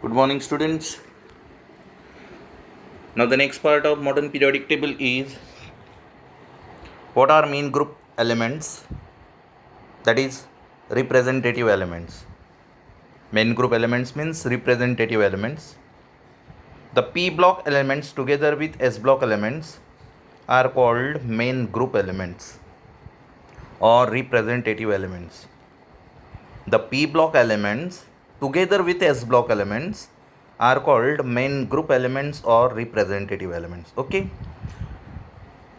Good morning, students. Now, the next part of modern periodic table is what are main group elements, that is, representative elements. Main group elements means representative elements. The p block elements together with s block elements are called main group elements or representative elements. The p block elements together with s block elements are called main group elements or representative elements. Okay.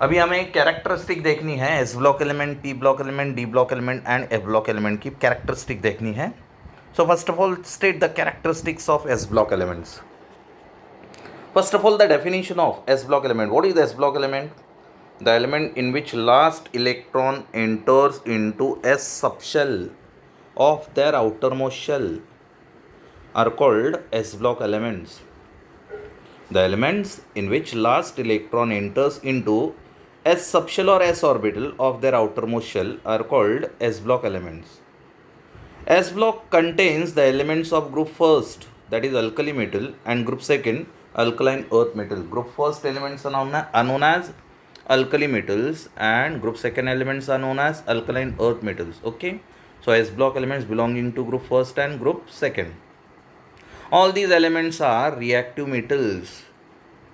अभी हमें characteristic देखनी है S block element, P block element, D block element and F block element की characteristic देखनी है. So first of all state the characteristics of S block elements. First of all, the definition of S block element. What is the S block element? The element in which last electron enters into S subshell of their outermost shell are called S block elements. The elements in which last electron enters into S subshell or S orbital of their outermost shell are called S block elements. S block contains the elements of group first, that is alkali metal, and group second, alkaline earth metal. Group first elements are known as alkali metals and group second elements are known as alkaline earth metals. Okay, so S block elements belonging to group first and group second. All these elements are reactive metals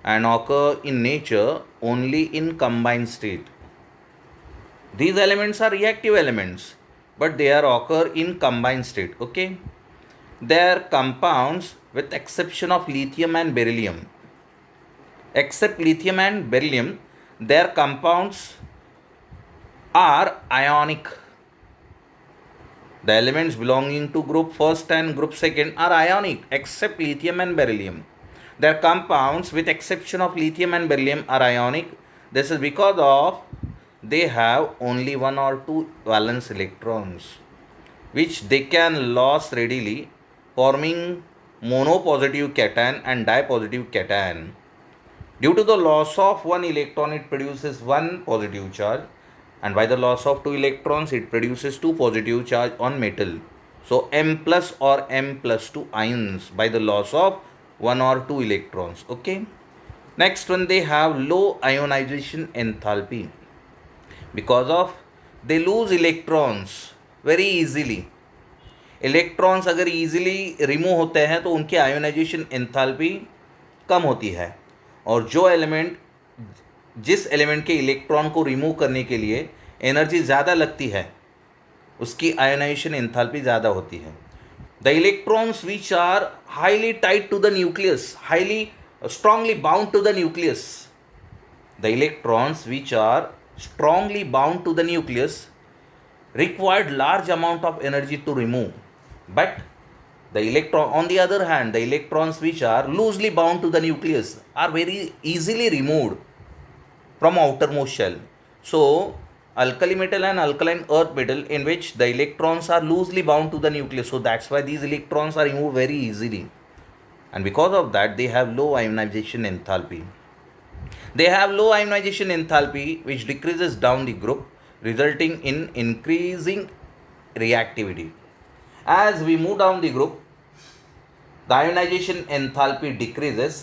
and occur in nature only in combined state. These elements are reactive elements, but they are occur in combined state. Okay, they are compounds with exception of lithium and beryllium. Except lithium and beryllium, their compounds are ionic. The elements belonging to group first and group second are ionic except lithium and beryllium. Their compounds with exception of lithium and beryllium are ionic. This is because of they have only one or two valence electrons which they can lose readily, forming monopositive cation and dipositive cation. Due to the loss of one electron, it produces one positive charge, and by the loss of two electrons, it produces two positive charge on metal. So M plus or M plus 2 ions by the loss of one or two electrons. Okay. Next one, they have low ionization enthalpy because of they lose electrons very easily. Electrons अगर easily remove होते हैं तो उनकी ionisation enthalpy कम होती है, और जो element जिस एलिमेंट के इलेक्ट्रॉन को रिमूव करने के लिए एनर्जी ज़्यादा लगती है उसकी आयोनाइजेशन एंथैल्पी ज़्यादा होती है. The electrons which are highly tied to the nucleus, highly strongly bound to the nucleus, the electrons which are strongly bound to the nucleus required large amount of energy to remove, but the electron, on the other hand, the electrons which are loosely bound to the nucleus are very easily removed from outermost shell. So alkali metal and alkaline earth metal in which the electrons are loosely bound to the nucleus, so that's why these electrons are removed very easily, and because of that they have low ionization enthalpy. They have low ionization enthalpy which decreases down the group, resulting in increasing reactivity. As we move down the group, the ionization enthalpy decreases,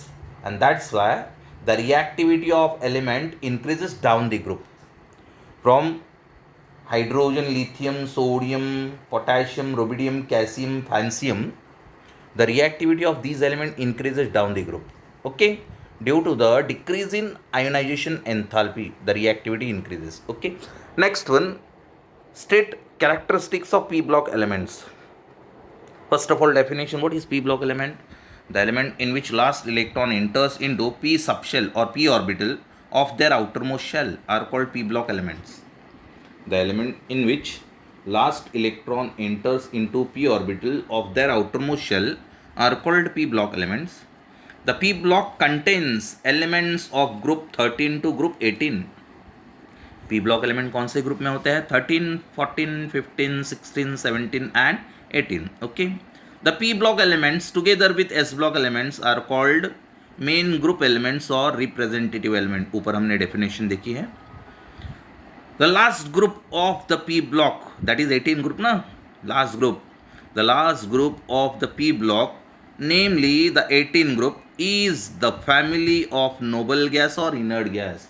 and that's why the reactivity of element increases down the group. From hydrogen, lithium, sodium, potassium, rubidium, calcium, francium, the reactivity of these elements increases down the group. Okay. Due to the decrease in ionization enthalpy, the reactivity increases. Okay. Next one, state characteristics of p block elements. First of all, definition. What is p block element? The element in which last electron enters into p subshell or p orbital of their outermost shell are called p block elements. The element in which last electron enters into p orbital of their outermost shell are called p block elements. The p block contains elements of group 13 to group 18. p block element कौन से group में होते हैं? 13, 14, 15, 16, 17 and 18. Okay. The p block elements together with s block elements are called main group elements or representative element. ऊपर हमने definition देखी है. The last group of the p block, that is 18 group ना, last group. The last group of the p block namely the 18 group is the family of noble gas or inert gas.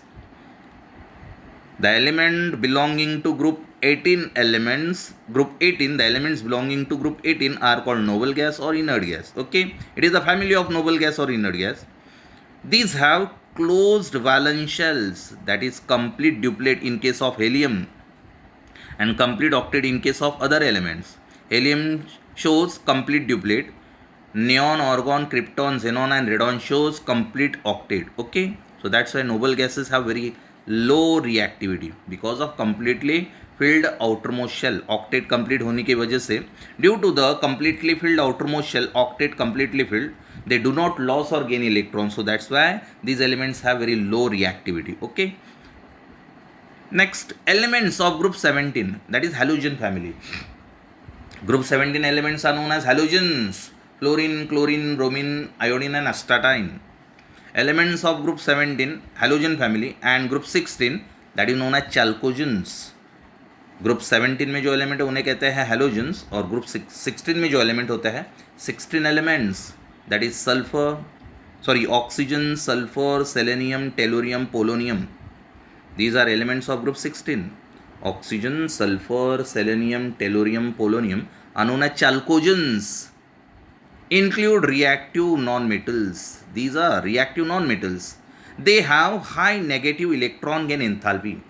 The element belonging to group 18 elements, group 18, the elements belonging to group 18 are called noble gas or inert gas. Okay, it is the family of noble gas or inert gas. These have closed valence shells, that is complete duplet in case of helium and complete octet in case of other elements. Helium shows complete duplet. Neon, argon, krypton, xenon and radon shows complete octet. Okay, so that's why noble gases have very low reactivity because of completely filled outermost shell. Octet complete होने की वजह से, due to the completely filled outermost shell, octet completely filled, they do not lose or gain electrons. So that's why these elements have very low reactivity. Okay. Next, elements of group 17, that is halogen family. Group 17 elements are known as halogens: fluorine, chlorine, bromine, iodine and astatine. Elements of group 17 halogen family, and group 16 that is known as chalcogens. Group 17 में जो element है उन्हें कहते हैं halogens, और group 16 में जो element होता है 16 elements, that is oxygen, sulphur, selenium, tellurium, polonium. These are elements of group 16. Oxygen, sulfur, selenium, tellurium, polonium are known as chalcogens. Include reactive nonmetals. These are reactive nonmetals. They have high negative electron gain enthalpy.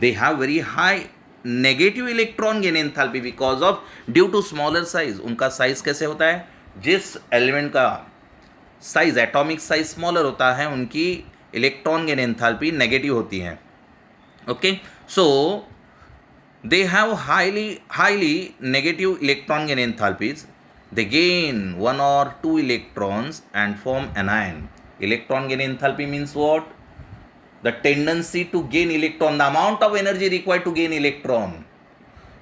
They have very high negative electron gain enthalpy because of due to smaller size. उनका size कैसे होता है? जिस element का size, atomic size smaller होता है, उनकी electron gain enthalpy negative होती है. Okay, so they have highly negative electron gain enthalpies. They gain 1 or 2 electrons and form anion. Electron gain enthalpy means what? The tendency to gain electron, the amount of energy required to gain electron.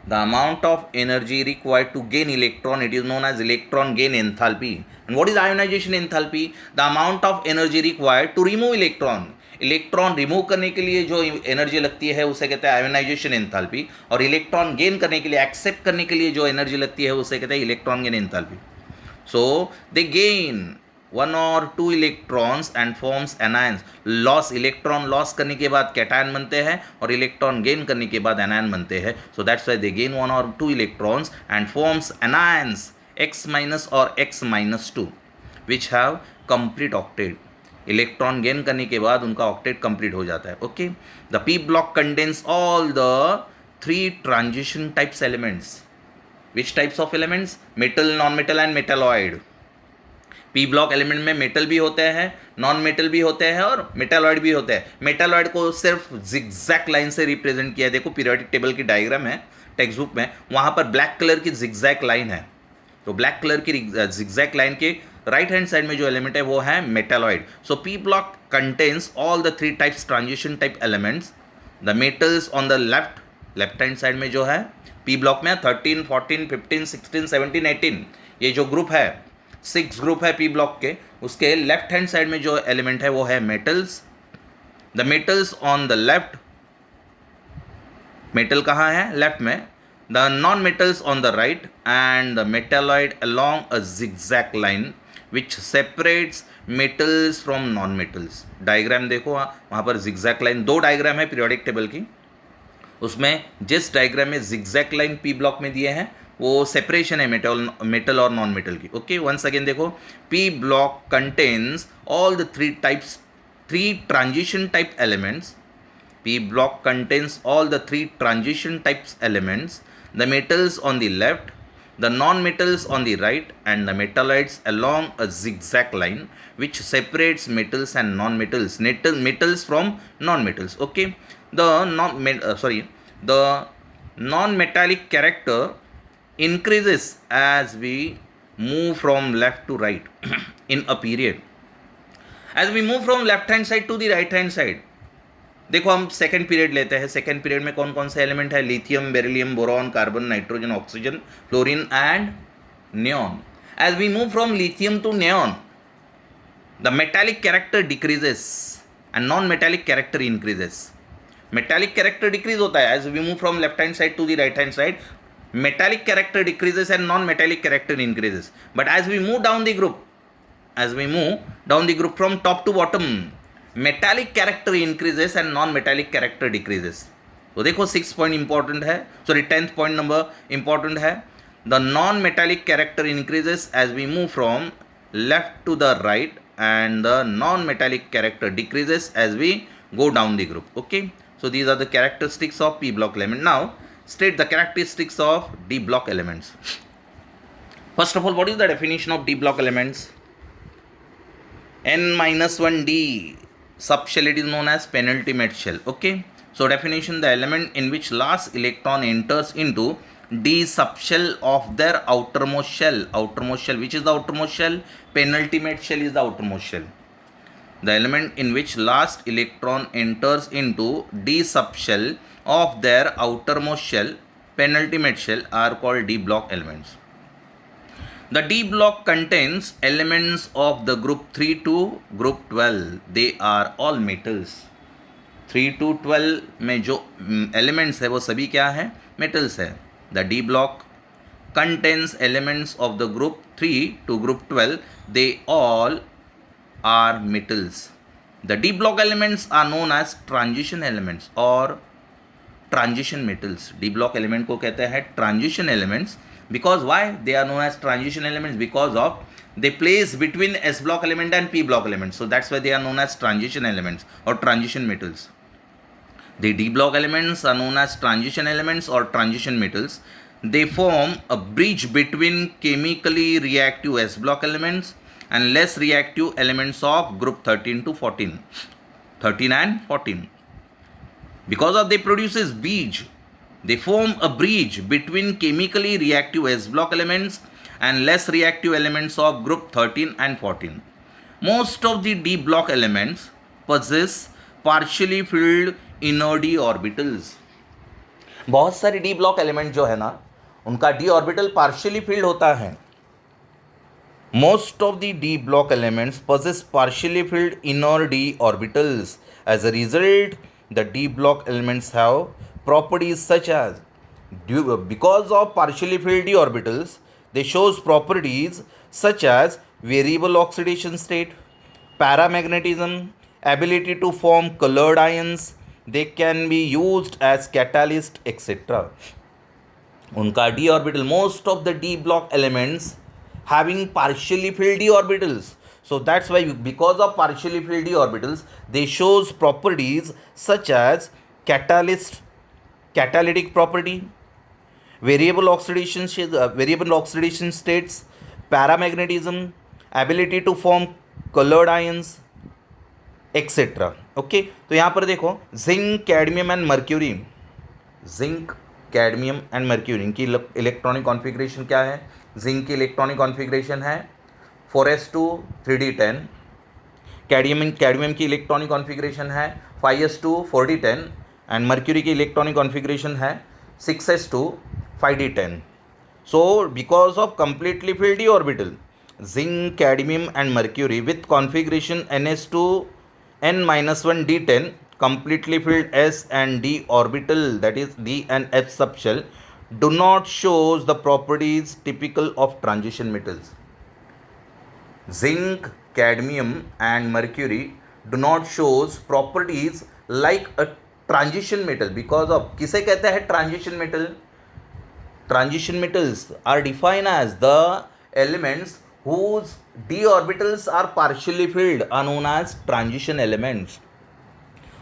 The amount of energy required to gain electron, it is known as electron gain enthalpy. And what is ionization enthalpy? The amount of energy required to remove electron. Electron remove करने के लिए जो energy लगती है उसे कहते हैं ionisation enthalpy, और इलेक्ट्रॉन गेन करने के लिए, एक्सेप्ट करने के लिए जो एनर्जी लगती है उसे कहते हैं electron gain enthalpy. So they gain 1 or 2 electrons and forms anions. Loss, electron loss करने के बाद कैटायन बनते हैं और इलेक्ट्रॉन गेन करने के बाद एनायन बनते हैं. सो that's why they gain 1 or 2 electrons and forms anions X- और X-2 which have complete octet. Electron gain करने के बाद उनका ऑक्टेट कंप्लीट हो जाता है. Okay, the P block contains all the 3 transition types elements. Which types of elements? Metal, non metal and metalloid. P block element में metal भी होते हैं, नॉन मेटल भी होते हैं और मेटालॉइड भी होते हैं. मेटालॉइड को सिर्फ जिगजैग लाइन से रिप्रेजेंट किया है. देखो पीरियोडिक टेबल की डायग्राम है टेक्स्ट बुक में, वहाँ पर ब्लैक कलर की जिगजैग लाइन है. तो ब्लैक कलर की जिगजैग लाइन के राइट हैंड साइड में जो एलिमेंट है वो है metalloid. So P block contains all the 3 types transition type elements. The metals on the left hand side में जो है पी ब्लॉक में 13, 14, 15, 16, 17, 18 ये जो ग्रुप है, 6 ग्रुप है पी ब्लॉक के, उसके लेफ्ट हैंड साइड में जो एलिमेंट है वो है metals. The metals on the left, metal कहाँ है? लेफ्ट में. The non metals on the right and the metalloid along a zigzag line which separates metals from non metals. Diagram देखो, वहाँ पर जिगजैग लाइन, 2 डायग्राम है periodic table की. उसमें जिस डायग्राम में जिगजैग लाइन पी ब्लॉक में दिए हैं वो सेपरेशन है मेटल और नॉन मेटल की. ओके, वंस अगेन देखो, P block contains all the 3 transition type elements. P block contains all the 3 transition types elements. The metals on the left, the non-metals on the right and the metalloids along a zigzag line which separates metals and non-metals, metals from non-metals. Okay, the non-metallic character increases as we move from left to right in a period. As we move from left hand side to the right hand side, देखो हम second period लेते हैं. Second period में कौन कौन से element है? Lithium, beryllium, boron, carbon, nitrogen, oxygen, fluorine and neon. As we move from lithium to neon, the metallic character decreases and non metallic character increases. Metallic character decrease होता है as we move from left hand side to the right hand side. metallic character decreases and non-metallic character increases. But as we move down the group from top to bottom, metallic character increases and non-metallic character decreases. तो देखो 6th point important है, sorry 10th point number important है. The non-metallic character increases as we move from left to the right, and the non-metallic character decreases as we go down the group. Okay, so these are the characteristics of p block element. Now state the characteristics of d block elements. First of all, what is the definition of d block elements? n-1d subshell, it is known as penultimate shell. Okay, so definition: the element in which last electron enters into d subshell of their outermost shell. Outermost shell, which is the outermost shell? Penultimate shell is the outermost shell. The element in which last electron enters into d subshell of their outermost shell, penultimate shell, are called d block elements. The d block contains elements of the group 3 to group 12. They are all metals. 3 to 12 में जो elements है वो सभी क्या है? Metals है. The d block contains elements of the group 3 to group 12. They all are metals. The d block elements are known as transition elements or transition metals. d block element को कहते हैं transition elements. Because why they are known as transition elements? Because of they place between s block element and p block element. So that's why they are known as transition elements or transition metals. The d block elements are known as transition elements or transition metals. They form a bridge between chemically reactive s block elements and less reactive elements of group 13 to 14. 13 and 14. Because of they produces bridge, they form a bridge between chemically reactive s block elements and less reactive elements of group 13 and 14. Most of the d block elements possess partially filled inner d orbitals. बहुत सारे d block element जो है ना उनका d orbital partially filled होता है. Most of the d block elements possess partially filled inner d orbitals. As a result, the d block elements have properties such as, because of partially filled d orbitals, they shows properties such as variable oxidation state, paramagnetism, ability to form colored ions. They can be used as catalyst, etc. उनका d orbital, most of the d block elements having partially filled d orbitals. So that's why because of partially filled d orbitals, they shows properties such as catalytic property, variable oxidation states, paramagnetism, ability to form colored ions, etc. Okay, तो यहाँ पर देखो zinc, cadmium and mercury. Zinc, cadmium and mercury इनकी electronic configuration क्या है? Zinc की electronic configuration है 4s2 3d10. Cadmium की इलेक्ट्रॉनिक कॉन्फ़िगरेशन है 5s2 4d10 एंड मर्क्यूरी की इलेक्ट्रॉनिक कॉन्फ़िगरेशन है 6s2 5d10. So because of completely filled d orbital, zinc, cadmium and mercury with configuration ns2 n-1 d10 completely filled s and d orbital, that is d and h subshell, do not shows the properties typical of transition metals. Zinc, cadmium and mercury do not shows properties like a transition metal because of, किसे कहते हैं transition metal? Transition metals are defined as the elements whose d orbitals are partially filled are known as transition elements.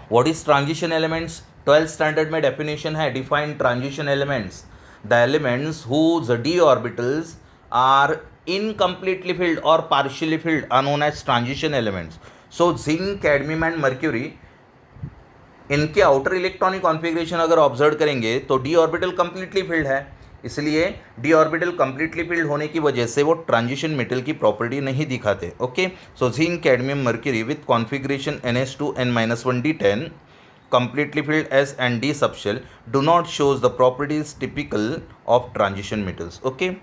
What is transition elements? 12th standard में definition है, define transition elements. The elements whose d orbitals are incompletely filled or partially filled are known as transition elements. So zinc, cadmium and mercury, इनके outer electronic configuration अगर observe करेंगे तो d orbital completely filled है, इसलिए d orbital completely filled होने की वजह से वो ट्रांजिशन मेटल की प्रॉपर्टी नहीं दिखाते. Okay, so zinc, cadmium, mercury with configuration ns2 n-1 d10 completely filled s and d subshell do not shows the properties typical of transition metals. Okay,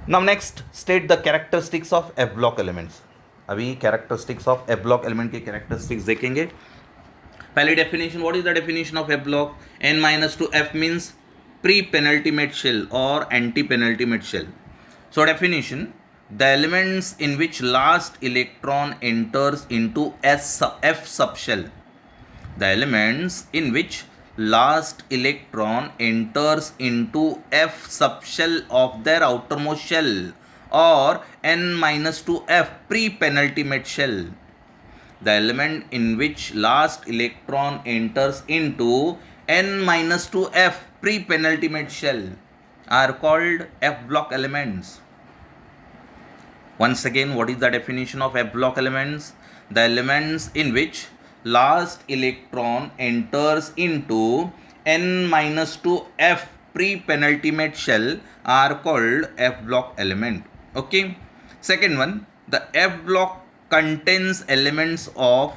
now next state the characteristics of f block elements. अभी characteristics of f block element के characteristics देखेंगे. पहली definition, what is the definition of f block? n-2 f means pre-penultimate shell or anti-penultimate shell. So definition: the elements in which last electron enters into F subshell. The elements in which last electron enters into F subshell of their outermost shell or n-2 F pre-penultimate shell. The element in which last electron enters into n-2 F pre-penultimate shell are called F block elements. Once again, what is the definition of F block elements? The elements in which last electron enters into n-2 F pre-penultimate shell are called F block element. Okay. Second one, the F block contains elements of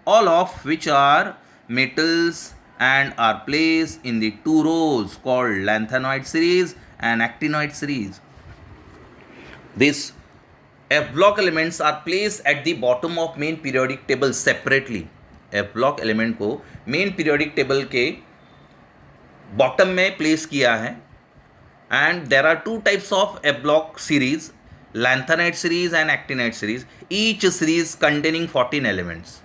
all of which are metals and are placed in the two rows called lanthanoid series and actinoid series. These F block elements are placed at the bottom of main periodic table separately. F block element को main periodic table के bottom में place किया है. And there are two types of F block series, lanthanide series and actinide series. Each series containing 14 elements.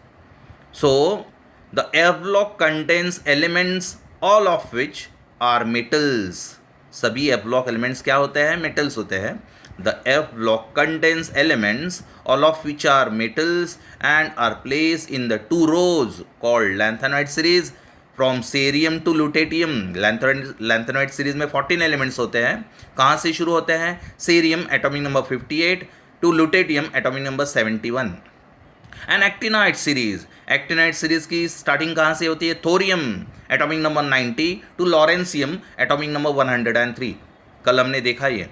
So the F block contains elements all of which are metals. सभी F block elements क्या होते हैं? Metals होते हैं. The F block contains elements all of which are metals and are placed in the two rows called lanthanoid series. From cerium to lutetium. Lanthanoid series में 14 elements होते हैं. कहाँ से शुरू होते हैं? Cerium atomic number 58 to lutetium atomic number 71. And actinoid series, actinoid series की starting कहाँ से होती है? Thorium atomic number 90 to lawrencium atomic number 103. कल हमने देखा ये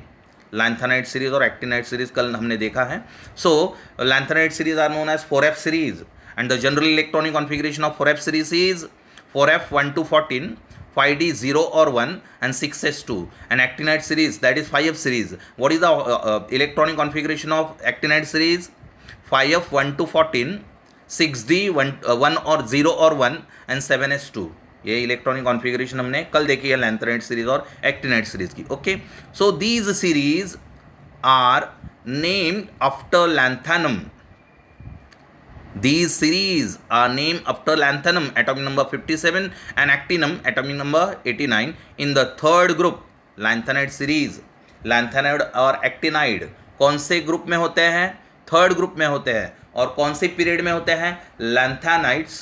लैंथेनाइड सीरीज और एक्टिनाइड सीरीज कल हमने देखा है. So lanthanide series are known as 4f series and the general electronic configuration of 4f series is 4f 1 to 14, 5d 0 or 1 and 6s2. An actinide series, that is 5f series. What is the electronic configuration of actinide series? 5f 1 to 14, 6d 1 or 0 or 1 and 7s2. ये electronic configuration हमने कल देखी है lanthanide series और actinide series की. Okay, so these series are named after lanthanum. These series are named after lanthanum atomic number 57 and actinum atomic number 89. In the third group lanthanide series, lanthanide और actinide कौन से group में होते हैं? Third group में होते हैं. और कौन से पीरियड में होते हैं? लैंथेनाइड्स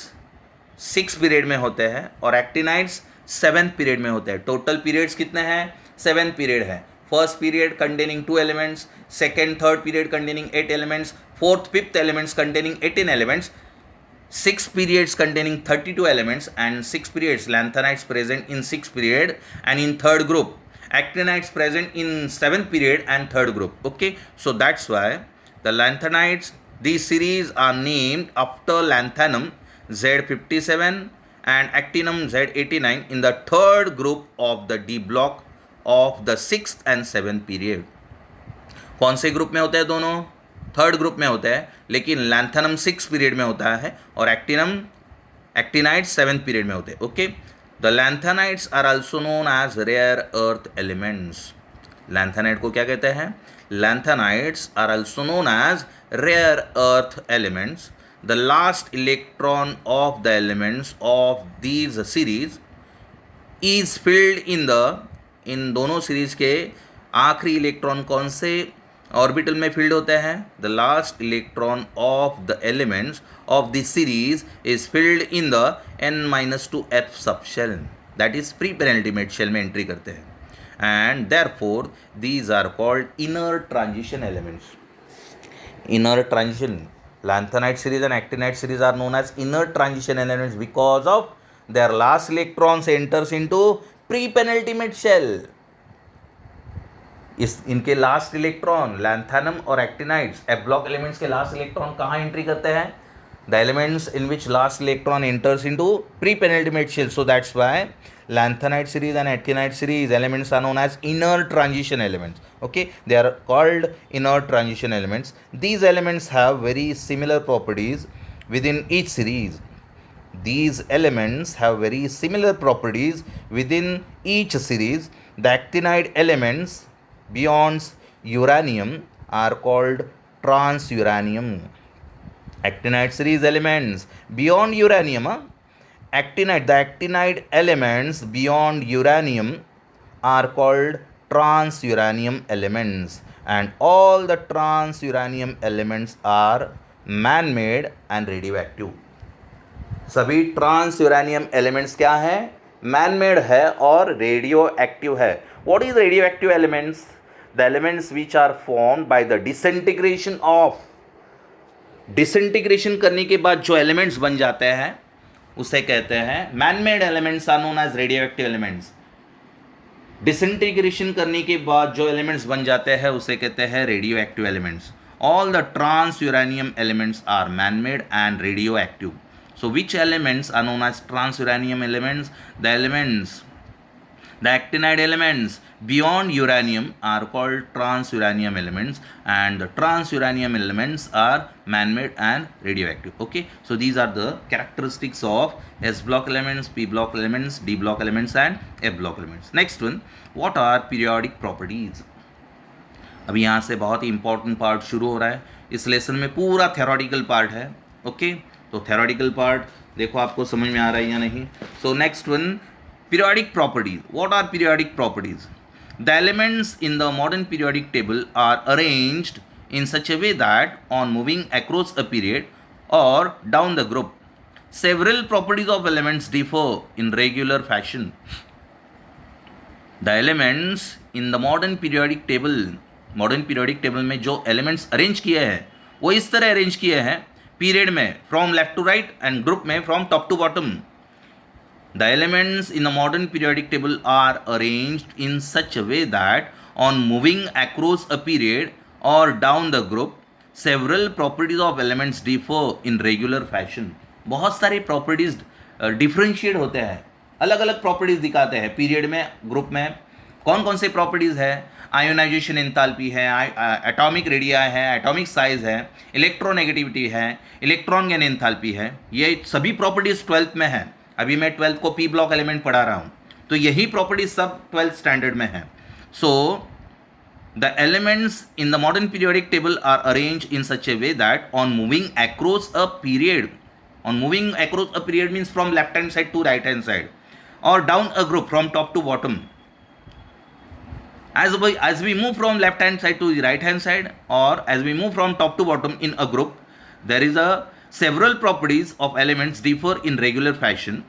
6 पीरियड में होते हैं और एक्टिनाइड्स 7 पीरियड में होते हैं. टोटल पीरियड्स कितने हैं? 7 पीरियड है. First period containing 2 elements, second third period containing 8 elements, fourth fifth elements containing 18 elements, 6 periods containing 32 elements and 6 periods lanthanides present in 6 period and in third group, actinides present in 7th period and third group. Okay, so that's why the lanthanides, these series are named after lanthanum Z57 and actinum Z89 in the third group of the D block of the 6th and 7th period. कौन से group में होते हैं दोनों? Third group में होता है, लेकिन लैंथेनम 6 पीरियड में होता है और एक्टिनाइड्स 7th पीरियड में होते हैं. Okay, the lanthanides are also known as rare earth elements. Lanthanide को क्या कहते हैं? Lanthanides are also known as rare earth elements. The last electron of the elements of these series is filled in दोनों series के आखिरी electron कौन से orbital में फील्ड होते हैं? The last electron of the elements of the series is filled in the n-2f subshell, that is pre penultimate shell में entry करते हैं. And therefore these are called inner transition elements. Inner transition, lanthanide series and actinide series are known as inner transition elements because of their last electrons enters into pre penultimate shell. इनके last electron lanthanum और actinides f block elements के last electron कहाँ entry करते हैं? The elements in which last electron enters into pre penultimate shell. So that's why lanthanide series and actinide series elements are known as inner transition elements. Okay, they are called inner transition elements. These elements have very similar properties within each series. these elements have very similar properties within each series. The actinide elements beyond uranium are called transuranium. Actinide series elements beyond uranium, the actinide elements beyond uranium are called transuranium elements, and all the transuranium elements are man-made and radioactive. सभी transuranium elements क्या हैं? Man made है और radioactive है. What is radioactive elements? The elements which are formed by the disintegration of, disintegration करने के बाद जो एलिमेंट्स बन जाते हैं उसे कहते हैं man made elements are known as radioactive elements. Disintegration करने के बाद जो एलिमेंट्स बन जाते हैं उसे कहते हैं radioactive elements. All the transuranium elements are man made and radioactive. So which elements are known as transuranium elements? The actinide elements beyond uranium are called transuranium elements, and the transuranium elements are man-made and radioactive. Okay, so these are the characteristics of S block elements, P block elements, D block elements and F block elements. Next one, what are periodic properties? अभी यहाँ से बहुत ही important part शुरू हो रहा है. इस lesson में पूरा थ्योरेटिकल पार्ट है. ओके, तो थ्योरेटिकल पार्ट देखो आपको समझ में आ रहा है या नहीं. So next one, periodic properties. What are periodic properties? The elements in the modern periodic table are arranged in such a way that on moving across a period और down the group several properties of elements differ in regular fashion. The elements in the modern periodic table में जो elements arrange किए हैं वो इस तरह arrange किए हैं पीरियड में from left to right and group में from top to bottom. The elements in the modern periodic table are arranged in such a way that on moving across a period और down the group several properties of elements differ in regular fashion. बहुत सारी properties differentiate होते हैं, अलग अलग properties दिखाते हैं period में, ग्रुप में. कौन कौन से प्रॉपर्टीज है? आयोनाइजेशन एंथैल्पी है, एटॉमिक रेडिया है, एटॉमिक साइज है, इलेक्ट्रोनेगेटिविटी है, इलेक्ट्रॉन गेन एंथैल्पी है. ये सभी प्रॉपर्टीज 12th में है. अभी मैं 12th को पी ब्लॉक एलिमेंट पढ़ा रहा हूँ, तो यही प्रॉपर्टीज सब 12th स्टैंडर्ड में है. So the elements in the modern periodic table are arrange in such a way that on moving across a period means from left hand side to right hand side और down a group from top to bottom. As we move from left hand side to the right hand side or as we move from top to bottom in a group, there is a several properties of elements differ in regular fashion.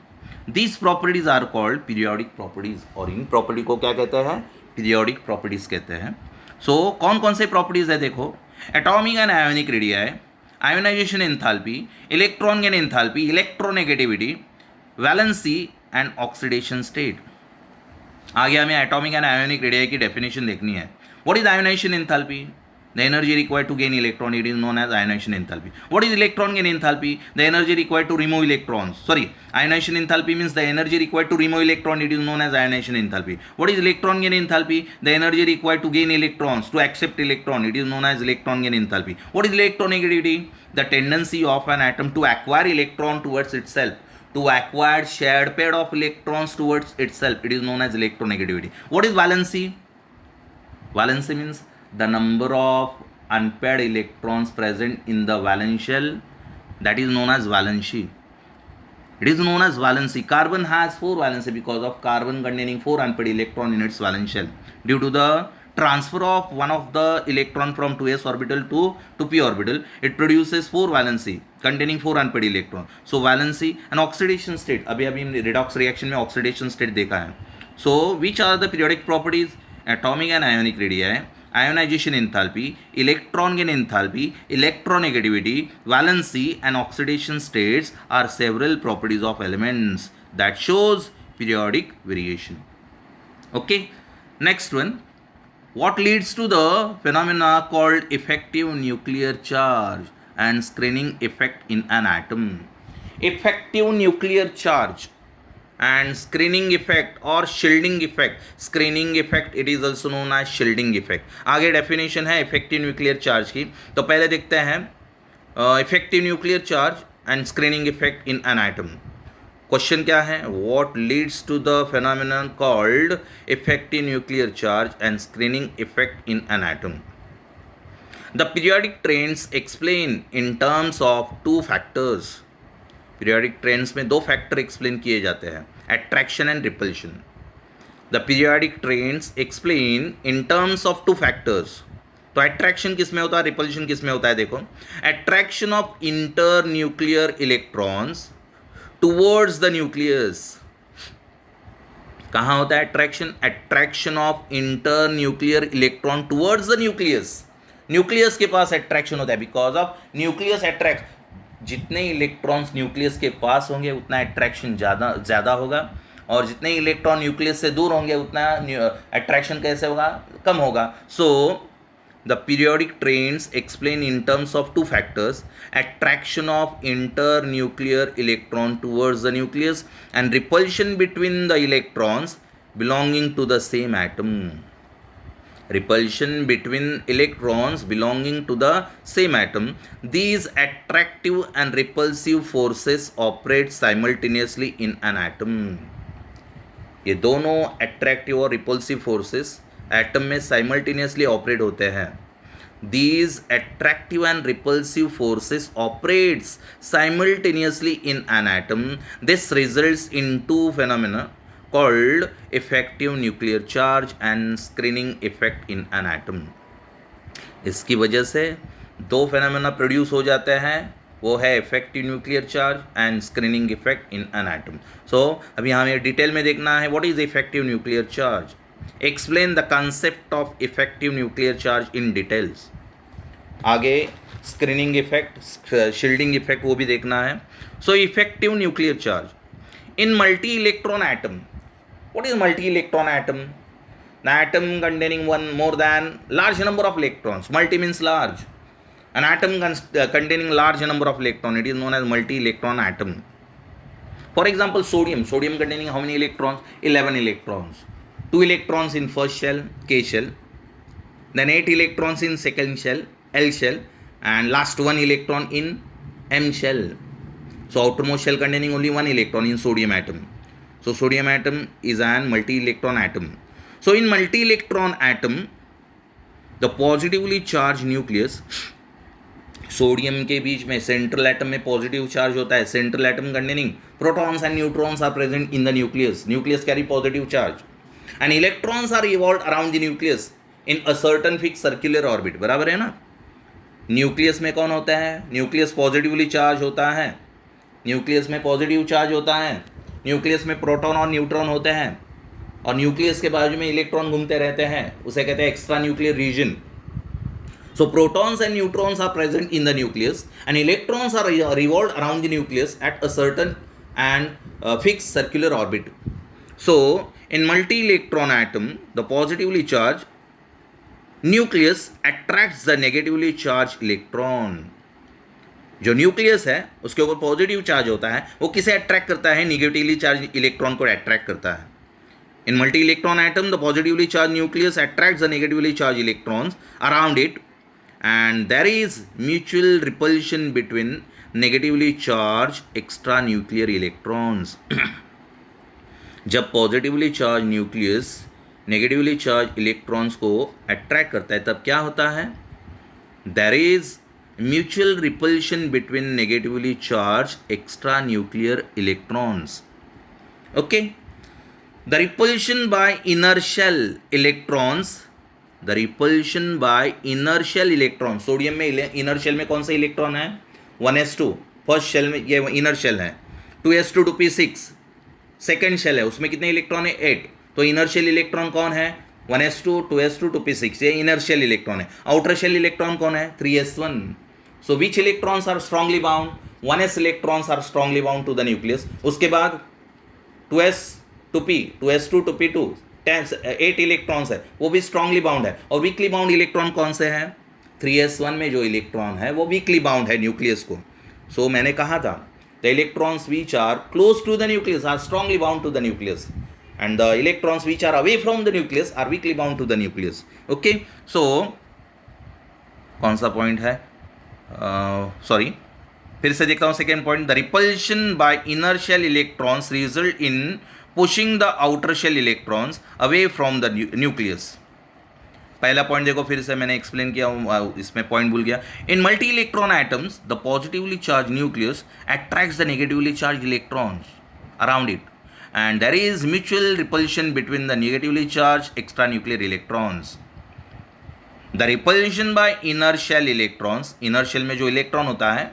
These properties are called periodic properties. और in property को क्या कहते हैं? Periodic properties कहते हैं. सो कौन कौन से प्रॉपर्टीज है देखो? एटॉमिक एंड आयोनिक रेडिया है, ionisation enthalpy, electron gain enthalpy, electronegativity, valency and oxidation state. आगे हमें एटॉमिक एंड आयोनिक रेडिया की डेफिनेशन देखनी है. What is ionisation enthalpy? The energy required to gain electron, it is known as ionisation enthalpy. What is electron gain enthalpy? The energy required to remove electrons. Sorry, ionisation enthalpy means the energy required to remove electron, it is known as ionisation enthalpy. What is electron gain enthalpy? The energy required to gain electrons to accept electron, it is known as electron gain enthalpy. What is electronegativity? The tendency of an atom to acquire electron towards itself, to acquire shared pair of electrons towards itself, it is known as electronegativity. What is valency? Valency means the number of unpaired electrons present in the valence shell, that is known as valency. It is known as valency. Carbon has 4 valency because of carbon containing 4 unpaired electron in its valence shell. Due to the transfer of one of the electron from 2s orbital to p orbital, it produces 4 valency containing 4 unpaired electron. So valency and oxidation state, अभी हमने redox reaction में oxidation state देखा है. So which are the periodic properties? Atomic and ionic radii, ionization enthalpy, electron gain enthalpy, electronegativity, valency and oxidation states are several properties of elements that shows periodic variation. Okay, next one. What leads to the phenomena called effective nuclear charge and screening effect in an atom? Effective nuclear charge and screening effect or shielding effect. Screening effect, it is also known as shielding effect. आगे definition है effective nuclear charge की. तो पहले देखते हैं effective nuclear charge and screening effect in an atom. Question क्या है, what leads to the phenomenon called effective nuclear charge and screening effect in an atom. The periodic trends explain in terms of two factors. Periodic trends में दो factor explain किए जाते हैं, attraction and repulsion. The periodic trends explain in terms of two factors. तो attraction किस में होता है, रिपल्शन किस में होता है? देखो, attraction of inter nuclear electrons towards the nucleus. कहाँ होता है attraction? Attraction of inter nuclear electron towards the nucleus. Nucleus के पास अट्रैक्शन होता है बिकॉज ऑफ न्यूक्लियस अट्रैक्ट. जितने इलेक्ट्रॉन्स न्यूक्लियस के पास होंगे उतना अट्रैक्शन ज़्यादा होगा, और जितने इलेक्ट्रॉन न्यूक्लियस से दूर होंगे उतना अट्रैक्शन कैसे होगा? कम होगा. सो the periodic trends explain in terms of two factors, attraction of internuclear electron towards the nucleus and repulsion between the electrons belonging to the same atom. Repulsion between electrons belonging to the same atom. These attractive and repulsive forces operate simultaneously in an atom. ये दोनों attractive और repulsive forces atom में simultaneously operate होते हैं. These attractive and repulsive forces operates simultaneously in an atom. This results in two phenomena called effective nuclear charge and screening effect in an atom. इसकी वजह से दो phenomena produce हो जाते हैं, वो है effective nuclear charge and screening effect in an atom. So अभी हमें डिटेल में देखना है what is effective nuclear charge. Explain the concept of effective nuclear charge in details. आगे स्क्रीनिंग इफेक्ट, शील्डिंग इफेक्ट वो भी देखना है. So effective nuclear charge in multi electron atom. What is multi electron atom? The atom containing one more than large number of electrons. Multi means large. An atom containing large number of electrons, it is known as multi electron atom. For example, sodium containing how many electrons? 11 electrons. 2 electrons in first shell, K shell, then 8 electrons in second shell, L shell, and last 1 electron in M shell. So outermost shell containing only 1 electron in sodium atom. So sodium atom is an multi-electron atom. So in multi-electron atom, the positively charged nucleus, sodium के बीच में central atom में positive charge होता है. Central atom containing protons and neutrons are present in the nucleus. Nucleus carry positive charge and electrons are revolved around the nucleus in a certain fixed circular orbit. बराबर है ना? Nucleus में कौन होता है? Nucleus positively charge होता है. Nucleus में पॉजिटिव चार्ज होता है. न्यूक्लियस में प्रोटॉन और न्यूट्रॉन होते हैं, और न्यूक्लियस के बाजू में इलेक्ट्रॉन घूमते रहते हैं. उसे कहते हैं extra nuclear region. So protons and neutrons are present in the nucleus and electrons are revolved around the nucleus at a certain and fixed circular orbit. So in multi-electron atom, the positively charged nucleus attracts the negatively charged electron. जो nucleus है उसके ऊपर positive charge होता है, वो किसे attract करता है? निगेटिवली चार्ज इलेक्ट्रॉन को अट्रैक्ट करता है. In multi-electron atom, the positively charged nucleus attracts the negatively charged electrons around it, and there is mutual repulsion between negatively charged extranuclear electrons. जब positively charged nucleus negatively charged electrons को attract करता है तब क्या होता है? There is mutual repulsion between negatively charged extra nuclear electrons. Okay, the repulsion by inertial electrons, the repulsion by inertial electron. Sodium में inertial में कौन सा इलेक्ट्रॉन है? 1s2. फर्स्ट शेल में ये इनर्शियल है. 2s2 to p6 second shell है, उसमें कितने इलेक्ट्रॉन है? 8. तो इनर्शियल इलेक्ट्रॉन कौन है? 1s2, 2s2 to p6, ये इनर्शियल इलेक्ट्रॉन है. आउटर शेल इलेक्ट्रॉन कौन है? 3s1. So which electrons are strongly bound? 1s electrons are strongly bound to the nucleus. उसके बाद 2s to p, 2s2 to p2, 8 electrons है, वो भी strongly bound है. और वीकली बाउंड इलेक्ट्रॉन कौन से हैं? 3s1 में जो इलेक्ट्रॉन है वो वीकली बाउंड है न्यूक्लियस को. सो मैंने कहा था the electrons which are close to the nucleus are strongly bound to the nucleus, and the electrons which are away from the nucleus are weakly bound to the nucleus. Okay, so कौन सा point है? Sorry, फिर से देखता हूं second point, the repulsion by inner shell electrons result in pushing the outer shell electrons away from the nucleus. पहला point देखो, फिर से मैंने एक्सप्लेन किया, इसमें पॉइंट भूल गया। In multi electron atoms the positively charged nucleus attracts the negatively charged electrons around it and there is mutual repulsion between the negatively charged extranuclear electrons. The repulsion by inner shell electrons, inner shell में जो electron होता है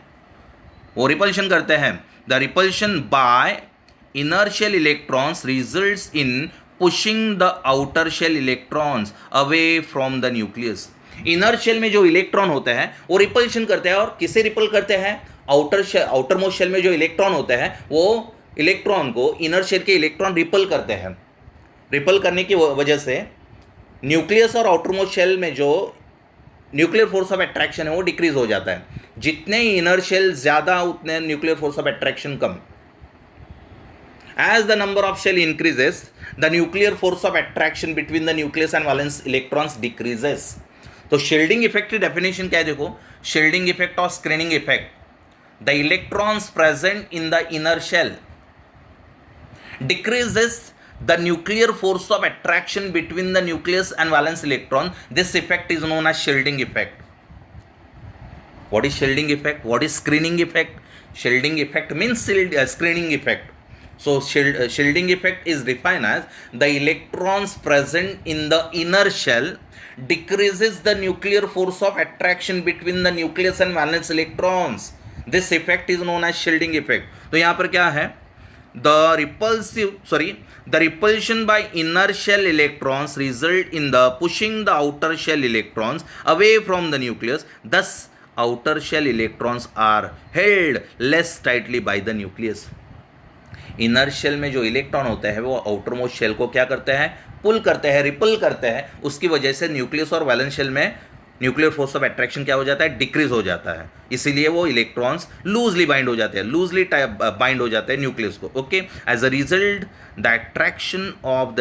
वो repulsion करते हैं। The repulsion by inner shell electrons results in pushing the outer shell electrons away from the nucleus. Inner shell में जो electron होते हैं वो रिपल्शन करते हैं, और किसे रिपल करते हैं? आउटर मोस्ट शेल में जो इलेक्ट्रॉन होते हैं वो इलेक्ट्रॉन को इनर शेल के इलेक्ट्रॉन रिपल करते हैं। रिपल करने की वजह से न्यूक्लियस और आउटर मोस्ट शेल में जो न्यूक्लियर फोर्स ऑफ अट्रैक्शन है वो डिक्रीज हो जाता है। जितने इनर शेल ज़्यादा उतने nuclear force of attraction come. As the number of shell increases, the nuclear force of attraction between the nucleus and valence electrons decreases. तो शील्डिंग इफेक्ट की डेफिनेशन क्या है? देखो, शील्डिंग इफेक्ट और screening effect, the electrons present in the inner shell decreases the nuclear force of attraction between the nucleus and valence electron. This effect is known as shielding effect. What is shielding effect? What is screening effect? Shielding effect means screening effect. So shielding effect is defined as the electrons present in the inner shell decreases the nuclear force of attraction between the nucleus and valence electrons. This effect is known as shielding effect. तो यहाँ पर क्या है? The repulsion by inner shell electrons result in the pushing the outer shell electrons away from the nucleus. Thus, outer shell electrons are held less tightly by the nucleus. Inner shell में जो electron होते हैं वो outer most shell को क्या करते हैं? पुल करते हैं, रिपल करते हैं। उसकी वजह से न्यूक्लियस और वैलेंस शेल में न्यूक्लियर फोर्स ऑफ अट्रैक्शन क्या हो जाता है? डिक्रीज हो जाता है। इसीलिए वो इलेक्ट्रॉन्स लूजली बाइंड हो जाते हैं, बाइंड हो जाते हैं न्यूक्लियस को। Okay, as a result the attraction of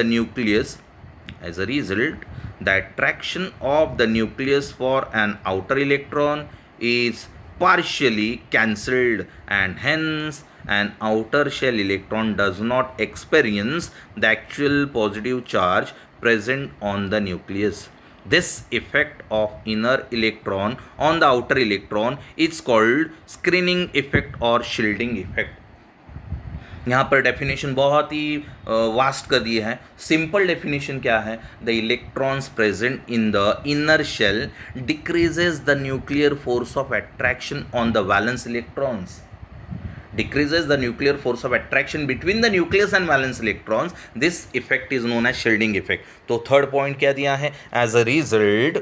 the nucleus for an outer electron is partially cancelled, and hence an outer shell electron does not experience the actual positive charge present on the nucleus. This effect of inner electron on the outer electron is called screening effect or shielding effect. यहाँ पर definition बहुत ही vast कर दिए हैं। Simple definition क्या है? The electrons present in the inner shell decreases the nuclear force of attraction on the valence electrons, decreases the nuclear force of attraction between the nucleus and valence electrons. This effect is known as shielding effect. तो third point क्या दिया है? As a result,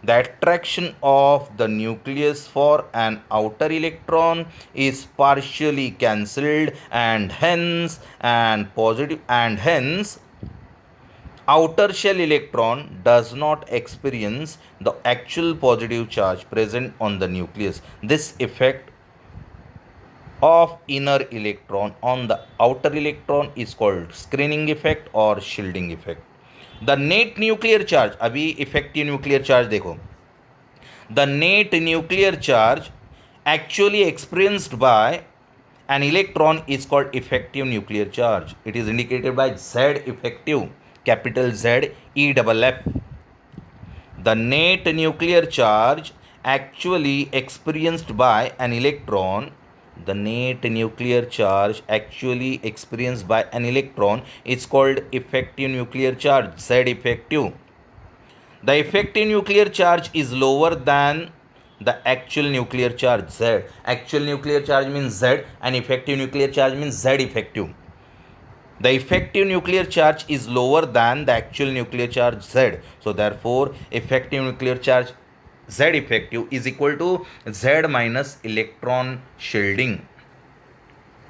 the attraction of the nucleus for an outer electron is partially cancelled, and hence outer shell electron does not experience the actual positive charge present on the nucleus. This effect of inner electron on the outer electron is called screening effect or shielding effect. The net nuclear charge, अभी effective nuclear charge देखो, the net nuclear charge actually experienced by an electron is called effective nuclear charge. It is indicated by Z effective, capital Z EFF. The net nuclear charge actually experienced by an electron, the net nuclear charge actually experienced by an electron is called effective nuclear charge, Z effective. The effective nuclear charge is lower than the actual nuclear charge, Z. Actual nuclear charge means Z and effective nuclear charge means Z effective. The effective nuclear charge is lower than the actual nuclear charge, Z. So therefore effective nuclear charge Z effective is equal to Z minus electron shielding.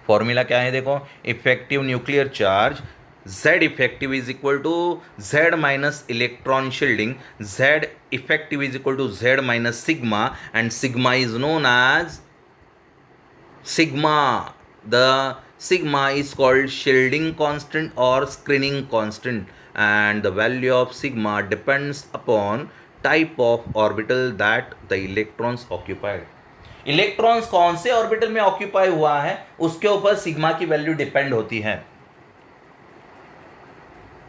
Formula क्या है? देखो, effective nuclear charge Z effective is equal to Z minus electron shielding. Z effective is equal to Z minus sigma, and sigma is known as sigma. The sigma is called shielding constant or screening constant, and the value of sigma depends upon type of orbital that the electrons occupied. Electrons कौन से orbital में occupy हुआ है उसके ऊपर sigma की value depend होती है.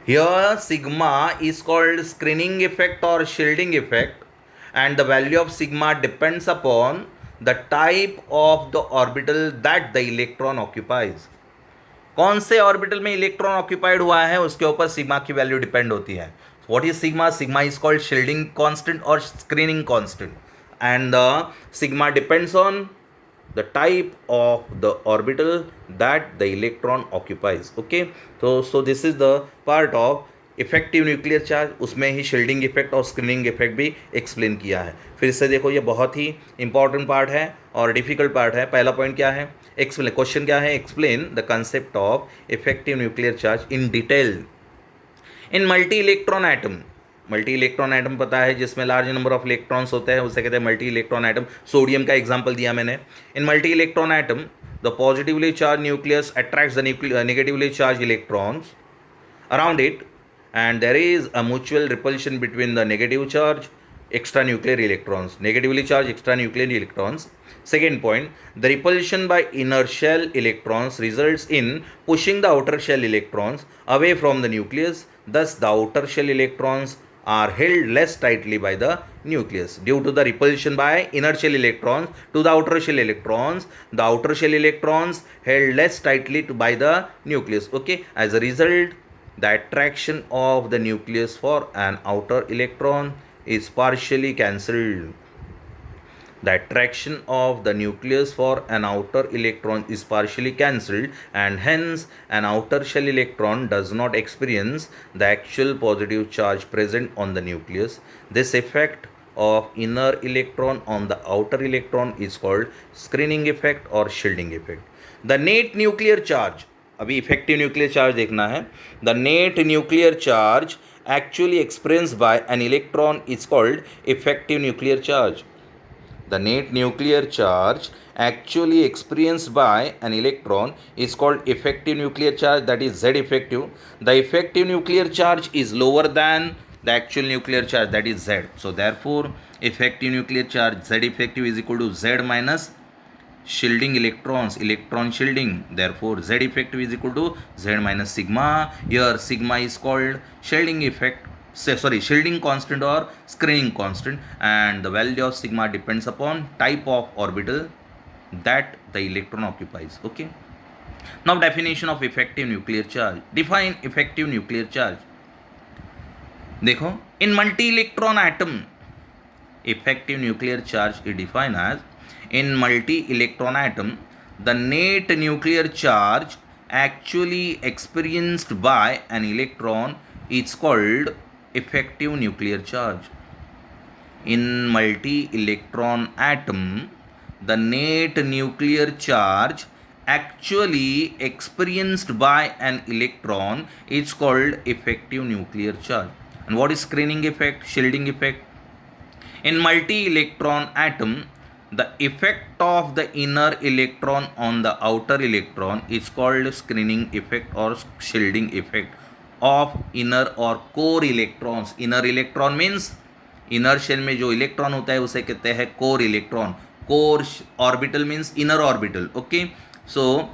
Here sigma is called screening effect or shielding effect, and the value of sigma depends upon the type of the orbital that the electron occupies. कौन से ऑर्बिटल में इलेक्ट्रॉन ऑक्यूपाइड हुआ है उसके ऊपर सिग्मा की वैल्यू डिपेंड होती है. What is sigma? Sigma is called shielding constant और screening constant, and the sigma depends on the type of the orbital that the electron occupies. Okay, so this is the part of effective nuclear charge. उसमें ही shielding effect और screening effect भी explain किया है. फिर से देखो, ये बहुत ही इंपॉर्टेंट पार्ट है और डिफिकल्ट पार्ट है. पहला पॉइंट क्या है? एक्सप्लेन. क्वेश्चन क्या है? Explain the concept of effective nuclear charge in detail in multi electron atom. Multi electron atom पता है, जिसमें लार्ज नंबर ऑफ इलेक्ट्रॉन्स होते हैं, उसे कहते हैं मल्टी इलेक्ट्रॉन एटम. सोडियम का एग्जांपल दिया मैंने. In multi electron atom the positively charged nucleus attracts the negatively charged electrons around it, and there is a mutual repulsion between the negative charge extranuclear electrons, negatively charged extranuclear electrons. Second point, the repulsion by inner shell electrons results in pushing the outer shell electrons away from the nucleus. Thus the outer shell electrons are held less tightly by the nucleus. Due to the repulsion by inner shell electrons to the outer shell electrons, the outer shell electrons held less tightly by the nucleus. Okay, as a result, the attraction of the nucleus for an outer electron is partially cancelled. The attraction of the nucleus for an outer electron is partially cancelled, and hence an outer shell electron does not experience the actual positive charge present on the nucleus. This effect of inner electron on the outer electron is called screening effect or shielding effect. The net nuclear charge, अभी effective nuclear charge देखना है. The net nuclear charge actually experienced bye an electron is called effective nuclear charge. The net nuclear charge actually experienced by an electron is called effective nuclear charge, that is Z effective. The effective nuclear charge is lower than the actual nuclear charge, that is Z. So therefore effective nuclear charge Z effective is equal to Z minus shielding electrons, electron shielding. Therefore Z effective is equal to Z minus sigma. Here sigma is called shielding effect, shielding constant or screening constant, and the value of sigma depends upon type of orbital that the electron occupies. Okay, now definition of effective nuclear charge. Define effective nuclear charge. देखो, in multi electron atom effective nuclear charge is defined as, in multi-electron atom, the net nuclear charge actually experienced by an electron is called effective nuclear charge. In multi-electron atom, the net nuclear charge actually experienced by an electron is called effective nuclear charge. And what is screening effect, shielding effect? In multi-electron atom, the effect of the inner electron on the outer electron is called screening effect or shielding effect of inner or core electrons. Inner electron means inner shell में जो electron होता है उसे कहते हैं core electron. Core orbital means inner orbital. Okay, so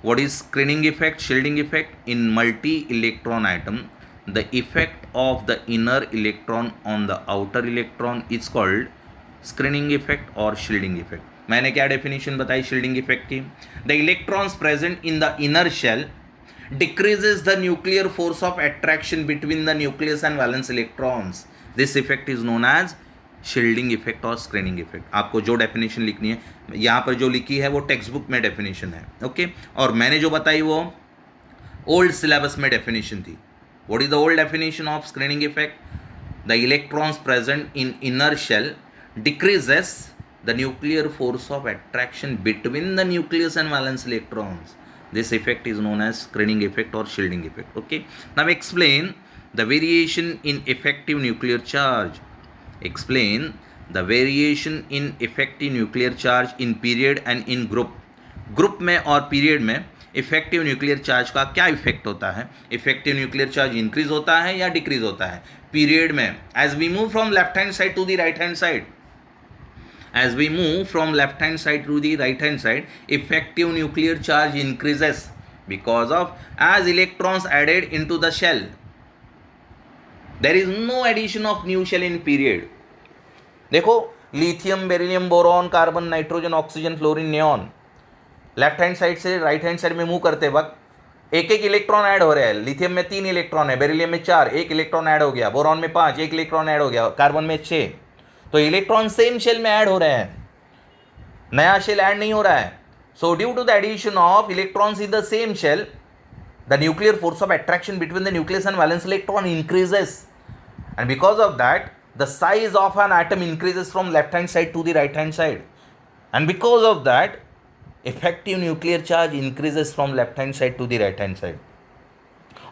what is screening effect, shielding effect? In multi-electron atom, the effect of the inner electron on the outer electron is called screening effect और shielding effect. मैंने क्या definition बताई shielding effect की? The electrons present in the inner shell decreases the nuclear force of attraction between the nucleus and valence electrons. This effect is known as shielding effect और screening effect. आपको जो definition लिखनी है, यहाँ पर जो लिखी है वो टेक्स्ट बुक में डेफिनेशन है. ओके, और मैंने जो बताई वो ओल्ड सिलेबस में डेफिनेशन थी. What is the old definition of screening effect? The electrons present in inner shell decreases the nuclear force of attraction between the nucleus and valence electrons. This effect is known as screening effect or shielding effect. Okay, now explain the variation in effective nuclear charge. Explain the variation in effective nuclear charge in period and in group. Group में और period में effective nuclear charge का क्या effect होता है? Effective nuclear charge increase होता है या डिक्रीज होता है? पीरियड में, as we move from left hand side to the right hand side, As we move from left hand side to the right hand side, effective nuclear charge increases because of as electrons added into the shell. There is no addition of new shell in period. देखो lithium, beryllium, boron, carbon, nitrogen, oxygen, fluorine, neon, left hand side से right hand side में move करते वक्त एक एक electron add हो रहा है. लिथियम में 3 इलेक्ट्रॉन है, बेरिलियम में 4, 1 इलेक्ट्रॉन ऐड हो गया, बोरॉन में 5, 1 इलेक्ट्रॉन ऐड हो गया, कार्बन में 6. तो इलेक्ट्रॉन सेम शेल में ऐड हो रहे हैं, नया शेल ऐड नहीं हो रहा है. So due to the addition of electrons in the same shell, the nuclear force of attraction between the nucleus and valence electron increases, and because of that the size of an atom increases from left hand side to the right hand side, and because of that effective nuclear charge increases from left hand side to the right hand side.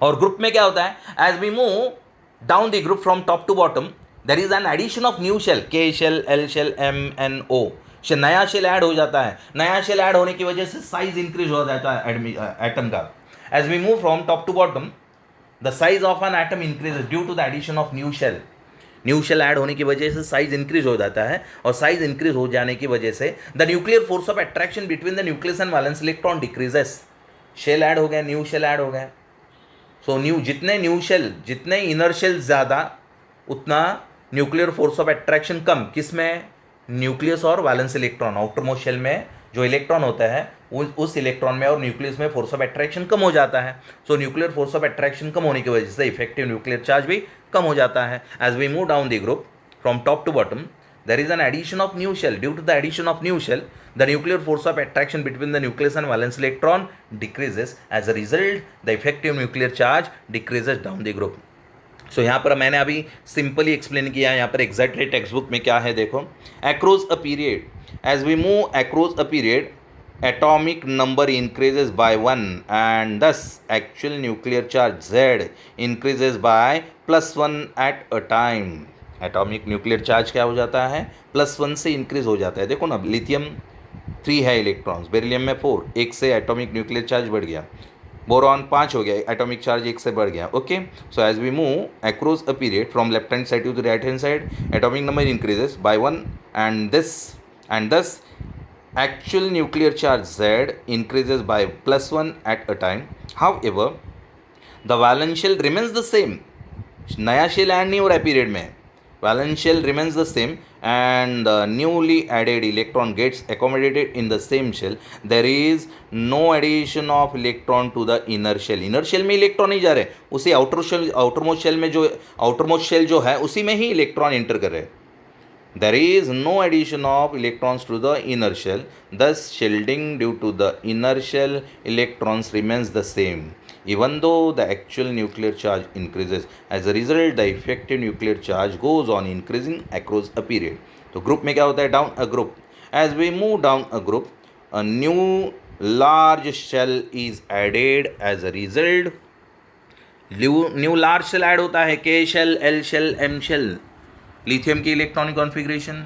और group में क्या होता है, as we move down the group from top to bottom there is an addition of new shell, K shell, L shell, M, N, O. नया shell add हो जाता है. नया शेल ऐड होने की वजह से साइज इंक्रीज हो जाता है एटम का. as we move from top to bottom the size of an atom increases due to the addition of new shell. New shell add होने की वजह से साइज इंक्रीज हो जाता है, और साइज इंक्रीज हो जाने की वजह से the nuclear force of attraction between the nucleus and valence electron decreases. Shell add हो गया, न्यू शेल ऐड हो गया. सो जितने न्यू शेल, जितने इनर शेल ज़्यादा, उतना न्यूक्लियर फोर्स ऑफ अट्रैक्शन कम. किस में? न्यूक्लियस और valence electron. Outermost shell में जो इलेक्ट्रॉन होता है उस इलेक्ट्रॉन में और न्यूक्लियस में फोर्स ऑफ अट्रैक्शन कम हो जाता है. So nuclear force of attraction कम होने की वजह से इफेक्टिव न्यूक्लियर चार्ज भी कम हो जाता है. As we move down the group from top to bottom there is an addition of new shell. Due to the addition of new shell, the nuclear force of attraction between the nucleus and valence electron decreases. As a result, the effective nuclear charge decreases down the group. So यहाँ पर मैंने अभी simply explain किया है. यहाँ पर exactly text book में क्या है देखो. Across a period, as we move across a period, atomic number increases by 1 and thus actual nuclear charge Z increases by +1 at a time. Atomic nuclear charge क्या हो जाता है? +1 से इंक्रीज हो जाता है. देखो ना, लिथियम 3 है इलेक्ट्रॉन्स, बेरिलियम में 4, 1 से एटॉमिक न्यूक्लियर चार्ज बढ़ गया. बोरॉन 5 हो गया, एटॉमिक चार्ज 1 से बढ़ गया. Okay, so as we move across a period from left hand side to the right hand side, atomic number increases by 1 and thus actual nuclear charge Z increases by +1 at a time. However, the valence shell remains the same. नया shell add नहीं हो रहा है period में. Valence shell remains the same and the newly added electron gets accommodated in the same shell. There is no addition of electron to the inner shell. Inner shell में electron नहीं जा रहे, उसी outermost shell में जो outermost shell जो है उसी में ही इलेक्ट्रॉन एंटर कर रहे हैं. There is no addition of electrons to the inner shell. Thus, shielding due to the inner shell electrons remains the same, even though the actual nuclear charge increases. As a result, the effective nuclear charge goes on increasing across a period. तो group में क्या होता है? Down a group. As we move down a group, a new large shell is added. As a result, new large shell add होता है. K shell, L shell, M shell. Lithium की electronic configuration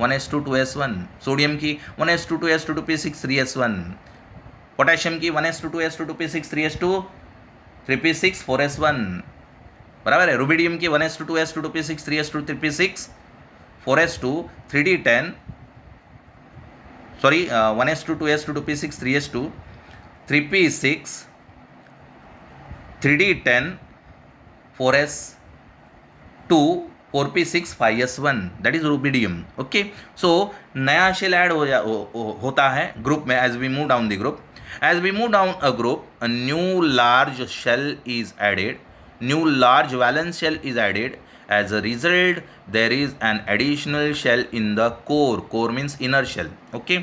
1s2 2s1, sodium की 1s2 2s2 2p6 3s1, potassium की 1s2 2s2 2p6 3s2 3p6 4s1, बराबर है. Rubidium की 1s2 2s2 2p6 3s2 3p6 4s2 3d10, sorry 1s2 2s2 2p6 3s2 3p6 3d10 4s2 4p6 5s1, that is rubidium. Okay, so नया shell add होता है group में. As we move down the group, as we move down a group, a new large shell is added, new large valence shell is added. As a result, there is an additional shell in the core. Core means inner shell. Okay,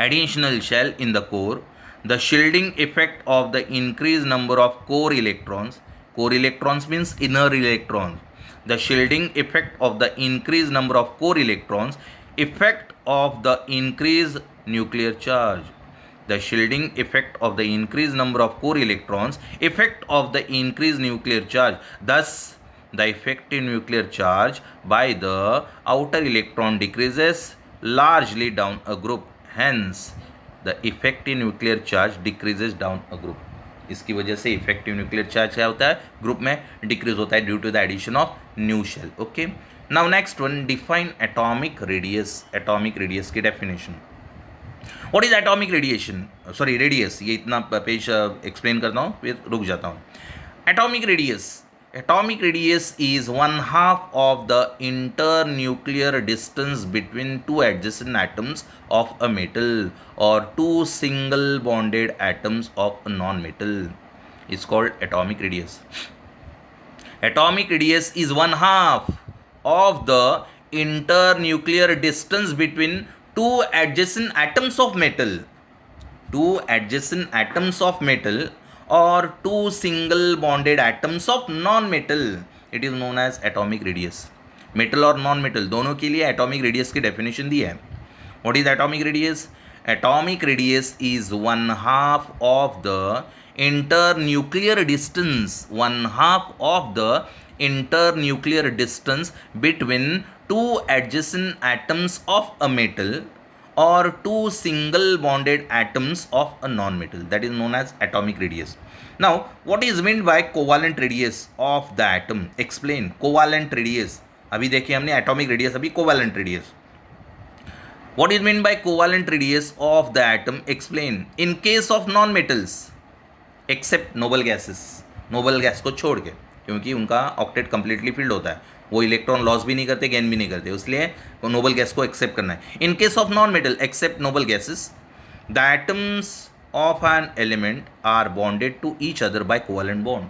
additional shell in the core. The shielding effect of the increased number of core electrons. Core electrons means inner electrons. The shielding effect of the increased number of core electrons, effect of the increased nuclear charge. The shielding effect of the increased number of core electrons, effect of the increased nuclear charge. Thus, the effective nuclear charge by the outer electron decreases largely down a group. Hence, the effective nuclear charge decreases down a group. इसकी वजह से effective nuclear charge क्या होता है, group में decrease होता है due to the addition of new shell. Okay, now next one, define atomic radius. Atomic radius की definition. What is atomic radiation, sorry radius, ये इतना पेज एक्सप्लेन करता हूँ फिर रुक जाता हूँ. Atomic radius. Atomic radius is 1/2 of the internuclear distance between two adjacent atoms of a metal or two single bonded atoms of a non-metal. It's called atomic radius. Atomic radius is 1/2 of the internuclear distance between two adjacent atoms of metal. Two adjacent atoms of metal or two single bonded atoms of non-metal. It is known as atomic radius. Metal और non metal दोनों के लिए atomic radius की definition दी है. What is atomic radius? Atomic radius is 1/2 of the internuclear distance, 1/2 of the internuclear distance between two adjacent atoms of a metal or two single bonded atoms of a non-metal. That is known as atomic radius. Now, what is meant by covalent radius of the atom? Explain. Covalent radius. अभी देखिए हमने atomic radius, अभी covalent radius. What is meant by covalent radius of the atom? Explain. In case of non-metals, except noble gases. noble gas को छोड़ के, क्योंकि उनका octet completely filled होता है, वो इलेक्ट्रॉन लॉस भी नहीं करते, गेन भी नहीं करते, इसलिए नोबल गैस को एक्सेप्ट करना है. In case of non metal except noble gases, the atoms of an element are bonded to each other by covalent bond.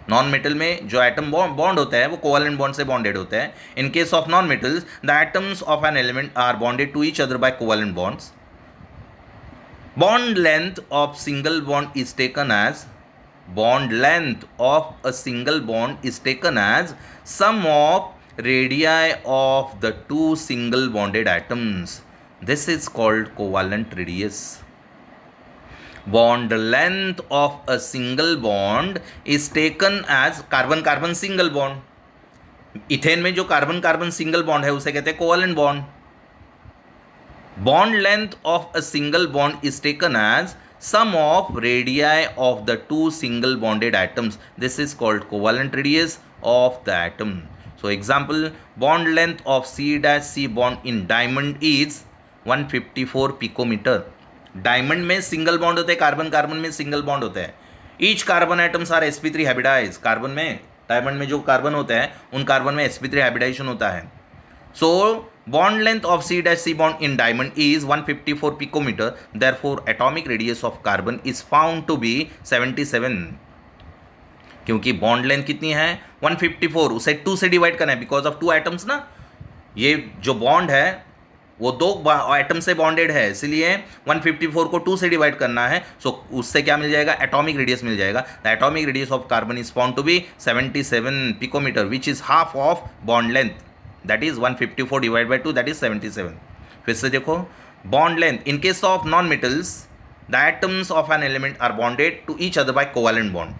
Non metal में जो एटम बॉन्ड होता है वो कोवेलेंट बॉन्ड से बॉन्डेड होता है. In case of non metals the atoms of an element are bonded to each other by covalent bonds. Bond length of single bond is taken as bond length of a single bond is taken as sum of radii of the two single bonded atoms. This is called covalent radius. Bond length of a single bond is taken as carbon carbon single bond. Ethane में जो carbon carbon single bond है उसे कहते हैं covalent bond. Bond length of a single bond is taken as sum of radii of the two single bonded atoms. This is called covalent radius of the atom. So example, bond length of C-C bond in diamond is 154 picometer. Diamond में single bond होते हैं, carbon carbon में single bond होता है. Each carbon atoms are sp3 hybridize. Carbon में, diamond में जो carbon होता है उन कार्बन में sp3 हाइब्रिडाइजेशन होता है. So bond length of C-C bond in diamond is 154 picometer. Therefore, atomic radius of carbon is found to be 77. क्योंकि बॉन्ड लेंथ कितनी है 154, उसे 2 से डिवाइड करना है बिकॉज ऑफ 2 एटम्स ना. ये जो बॉन्ड है वो 2 एटम से बॉन्डेड है, इसलिए 154 को 2 से डिवाइड करना है. सो उससे क्या मिल जाएगा, एटॉमिक रेडियस मिल जाएगा. The atomic radius of carbon is found to be 77 picometer which is half of bond length. That is 154 divided by 2, that is 77. फिर से देखो, bond length in case of non-metals, the atoms of an element are bonded to each other by covalent bond.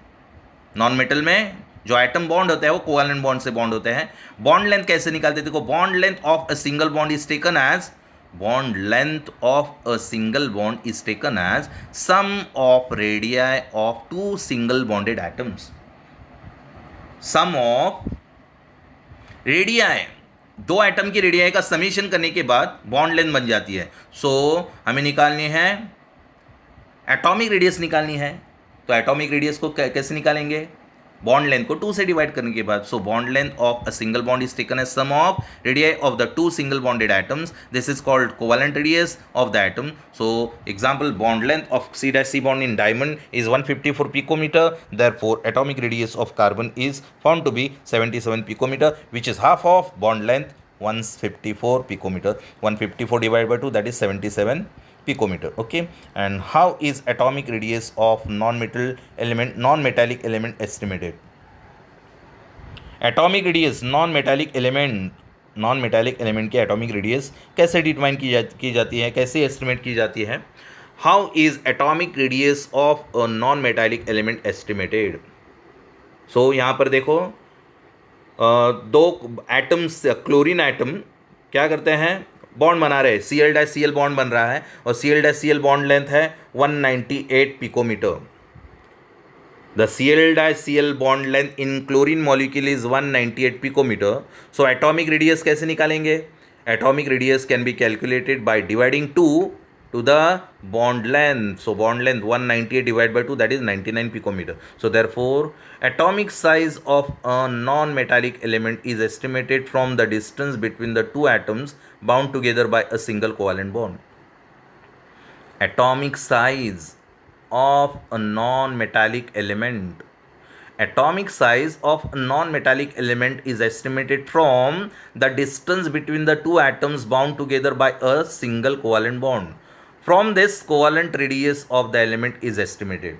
Non-metal में जो atom bond होता है वो covalent bond से bond होते हैं. बॉन्ड लेंथ कैसे निकालते हैं, देखो, bond length of a single bond is taken as bond length of a single bond is taken as sum of radii of two single bonded atoms. Sum of radii, 2 atom की radii का summation करने के बाद bond length बन जाती है. सो हमें निकालनी है एटॉमिक रेडियस निकालनी है. तो एटॉमिक रेडियस को कैसे निकालेंगे, बॉन्ड लेंथ को 2 से डिवाइड करने के बाद. So bond length of a single bond is taken as sum of radii of the 2 single bonded atoms. This is called covalent radius of the atom. So example, bond length of C-C bond in diamond is 154 picometer. Therefore, atomic radius of carbon is found to be 77 picometer, which is half of bond length 154 picometer. 154 divided by 2, that is 77 picometer. Okay, and how is atomic radius of non-metallic element estimated? Atomic radius non-metallic element के atomic radius कैसे determine की जाती है, कैसे estimate की जाती है? How is atomic radius of a non-metallic element estimated? So यहाँ पर देखो, 2 एटम्स, क्लोरीन एटम क्या करते हैं, बॉन्ड बना रहे हैं, Cl-Cl बॉन्ड बन रहा है और Cl-Cl बॉन्ड लेंथ है 198 picometre. The Cl-Cl bond length in chlorine molecule is 198 picometer. So atomic radius कैसे निकालेंगे? Atomic radius can be calculated by dividing 2 to the bond length. So bond length 198 divided by 2, that is 99 picometer. So therefore atomic size of a non-metallic element is estimated from the distance between the two atoms bound together by a single covalent bond. Atomic size of a non-metallic element. Atomic size of a non-metallic element is estimated from the distance between the two atoms bound together by a single covalent bond. From this, covalent radius of the element is estimated.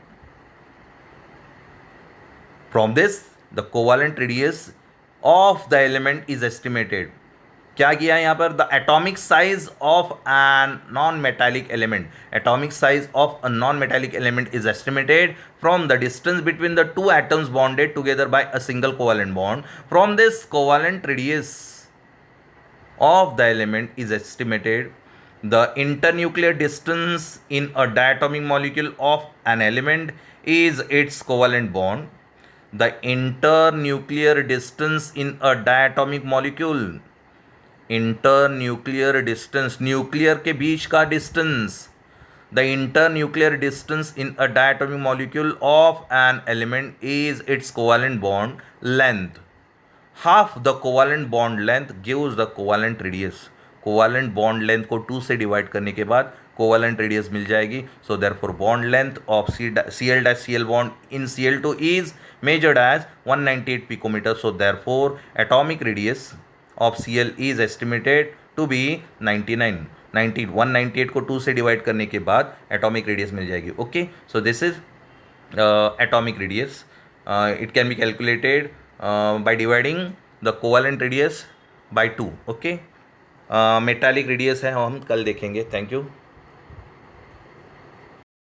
From this, the covalent radius of the element is estimated. क्या किया है यहाँ पर? The atomic size of an non metallic element. Atomic size of a non metallic element is estimated from the distance between the two atoms bonded together by a single covalent bond. From this covalent radius of the element is estimated. The internuclear distance in a diatomic molecule of an element is its covalent bond. The internuclear distance in a diatomic molecule, internuclear distance, nuclear के बीच का distance, the internuclear distance in a diatomic molecule of an element is its covalent bond length. Half the covalent bond length gives the covalent radius. Covalent bond length को 2 से divide करने के बाद covalent radius मिल जाएगी. So therefore bond length of Cl-Cl bond in Cl2 is measured as 198 picometer. So therefore atomic radius of Cl is estimated to be 99. 198 को 2 से divide करने के बाद एटॉमिक रेडियस मिल जाएगी. Okay, so this is atomic radius. It can be calculated by dividing the covalent radius by 2. Okay, metallic radius है हम कल देखेंगे. Thank you.